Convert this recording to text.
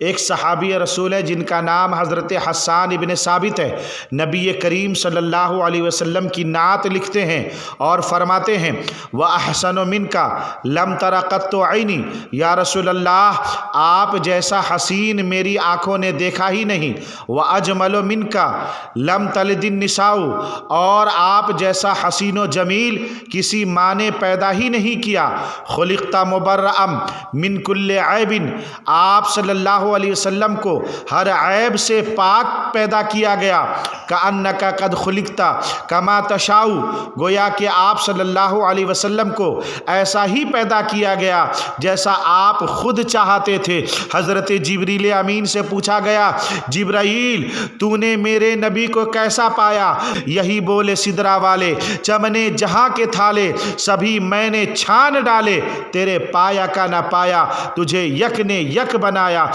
ایک صحابی رسول ہے جن کا نام حضرت حسان ابن ثابت ہے، نبی کریم صلی اللہ علیہ وسلم کی نعت لکھتے ہیں اور فرماتے ہیں وَأَحْسَنُ مِنْكَ لَمْ تَرَ قَطُّ عَيْنِي، یا رسول اللہ آپ جیسا حسین میری آنکھوں نے دیکھا ہی نہیں، وَأَجْمَلُ مِنْكَ لَمْ تَلِدِ النِّسَاءُ، اور آپ جیسا حسین و جمیل کسی ماں نے پیدا ہی نہیں کیا، خُلِقْتَ مُبَرَّأً مِنْ كُلِّ عَيْبٍ، آپ صلی اللہ علیہ وسلم کو ہر عیب سے پاک پیدا کیا گیا، كَأَنَّكَ قَدْ خُلِقْتَ كَمَا تَشَاءُ، گویا کہ آپ صلی اللہ علیہ وسلم کو ایسا ہی پیدا کیا گیا جیسا آپ خود چاہتے تھے۔ حضرت جبریل امین سے پوچھا گیا جبرائیل تو نے میرے نبی کو کیسا پایا؟ یہی بولے سدرا والے چمنے جہاں کے تھالے سبھی میں نے چھان ڈالے، تیرے پایا کا نہ پایا تجھے یک نے یک بنایا۔